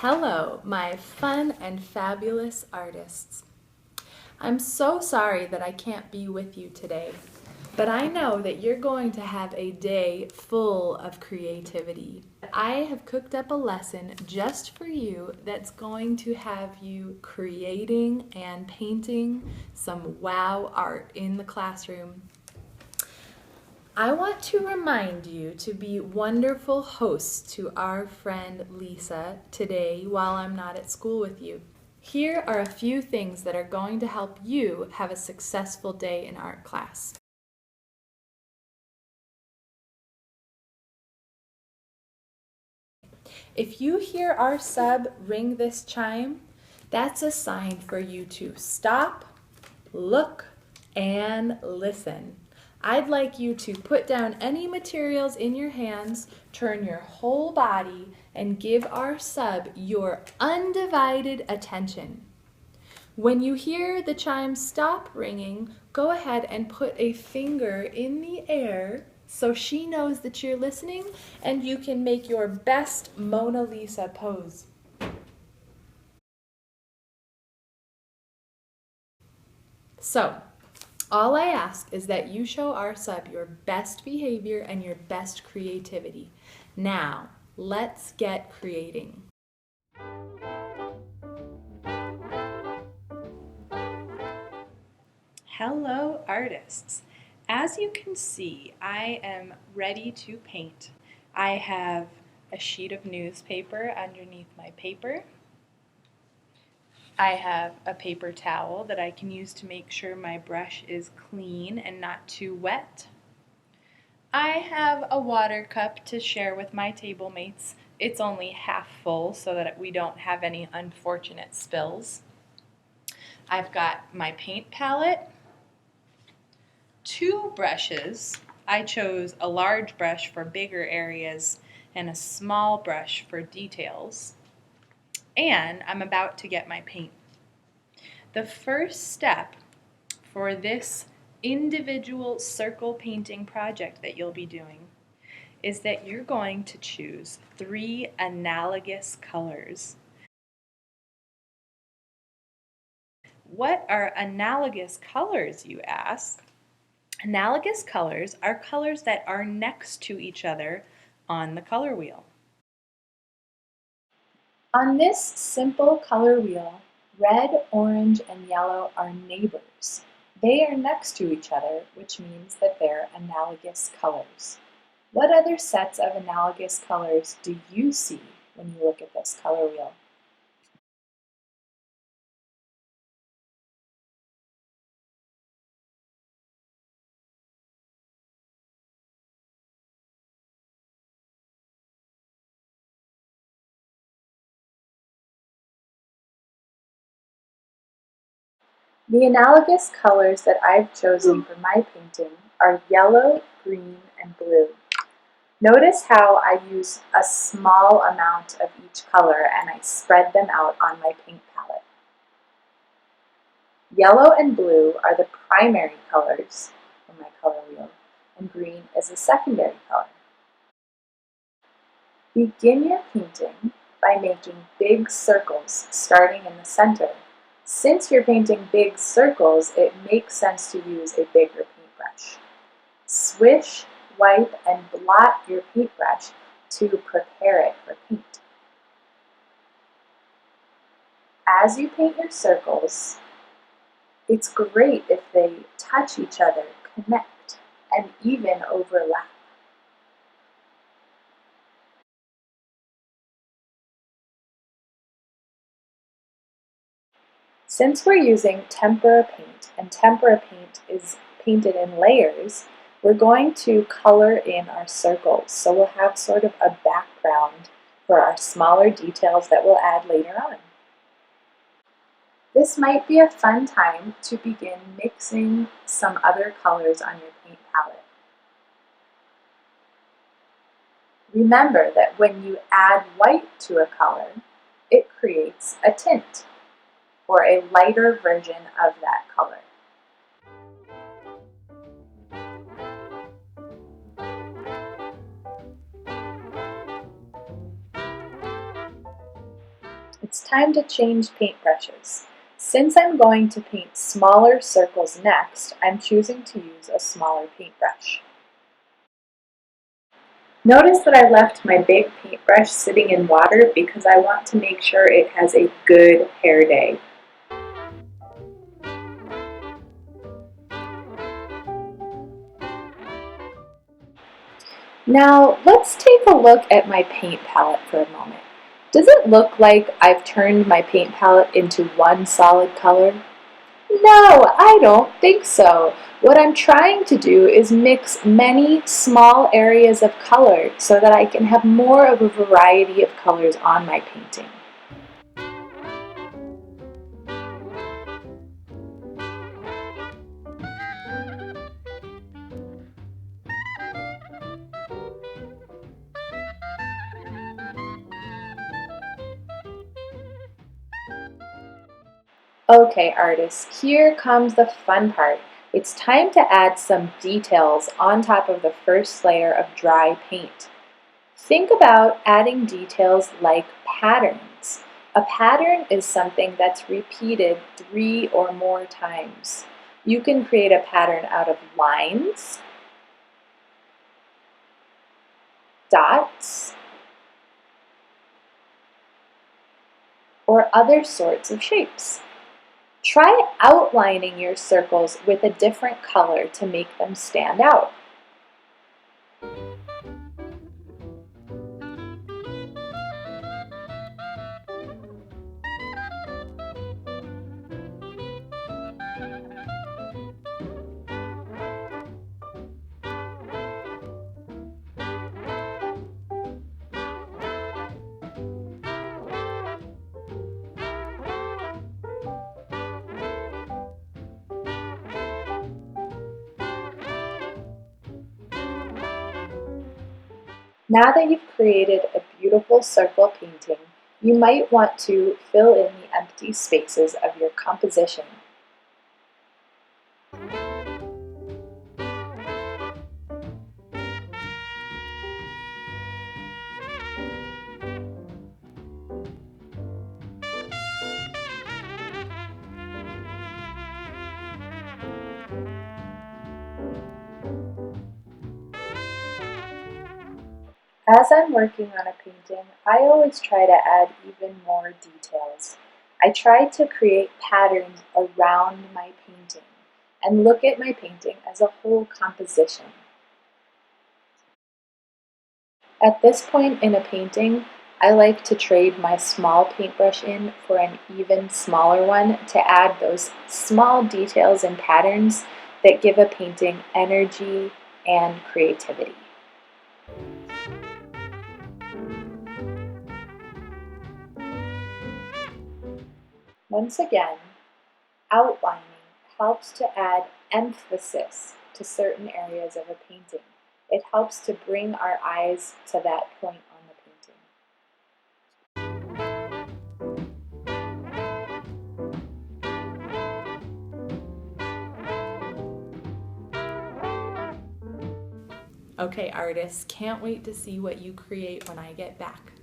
Hello, my fun and fabulous artists. I'm so sorry that I can't be with you today, but I know that you're going to have a day full of creativity. I have cooked up a lesson just for you that's going to have you creating and painting some wow art in the classroom. I want to remind you to be wonderful hosts to our friend Lisa today while I'm not at school with you. Here are a few things that are going to help you have a successful day in art class. If you hear our sub ring this chime, that's a sign for you to stop, look, and listen. I'd like you to put down any materials in your hands, turn your whole body, and give our sub your undivided attention. When you hear the chime stop ringing, go ahead and put a finger in the air so she knows that you're listening, and you can make your best Mona Lisa pose. So, all I ask is that you show our sub your best behavior and your best creativity. Now, let's get creating. Hello, artists. As you can see, I am ready to paint. I have a sheet of newspaper underneath my paper. I have a paper towel that I can use to make sure my brush is clean and not too wet. I have a water cup to share with my table mates. It's only half full so that we don't have any unfortunate spills. I've got my paint palette, two brushes. I chose a large brush for bigger areas and a small brush for details. And I'm about to get my paint. The first step for this individual circle painting project that you'll be doing is that you're going to choose 3 analogous colors. What are analogous colors, you ask? Analogous colors are colors that are next to each other on the color wheel. On this simple color wheel, red, orange, and yellow are neighbors. They are next to each other, which means that they're analogous colors. What other sets of analogous colors do you see when you look at this color wheel? The analogous colors that I've chosen for my painting are yellow, green, and blue. Notice how I use a small amount of each color and I spread them out on my paint palette. Yellow and blue are the primary colors on my color wheel, and green is a secondary color. Begin your painting by making big circles starting in the center. Since you're painting big circles, it makes sense to use a bigger paintbrush. Swish, wipe, and blot your paintbrush to prepare it for paint. As you paint your circles, it's great if they touch each other, connect, and even overlap. Since we're using tempera paint, and tempera paint is painted in layers, we're going to color in our circles. So we'll have sort of a background for our smaller details that we'll add later on. This might be a fun time to begin mixing some other colors on your paint palette. Remember that when you add white to a color, it creates a tint, or a lighter version of that color. It's time to change paintbrushes. Since I'm going to paint smaller circles next, I'm choosing to use a smaller paintbrush. Notice that I left my big paintbrush sitting in water because I want to make sure it has a good hair day. Now, let's take a look at my paint palette for a moment. Does it look like I've turned my paint palette into one solid color? No, I don't think so. What I'm trying to do is mix many small areas of color so that I can have more of a variety of colors on my painting. Okay, artists, here comes the fun part. It's time to add some details on top of the first layer of dry paint. Think about adding details like patterns. A pattern is something that's repeated 3 or more times. You can create a pattern out of lines, dots, or other sorts of shapes. Try outlining your circles with a different color to make them stand out. Now that you've created a beautiful circle painting, you might want to fill in the empty spaces of your composition. As I'm working on a painting, I always try to add even more details. I try to create patterns around my painting and look at my painting as a whole composition. At this point in a painting, I like to trade my small paintbrush in for an even smaller one to add those small details and patterns that give a painting energy and creativity. Once again, outlining helps to add emphasis to certain areas of a painting. It helps to bring our eyes to that point on the painting. Okay, artists, can't wait to see what you create when I get back.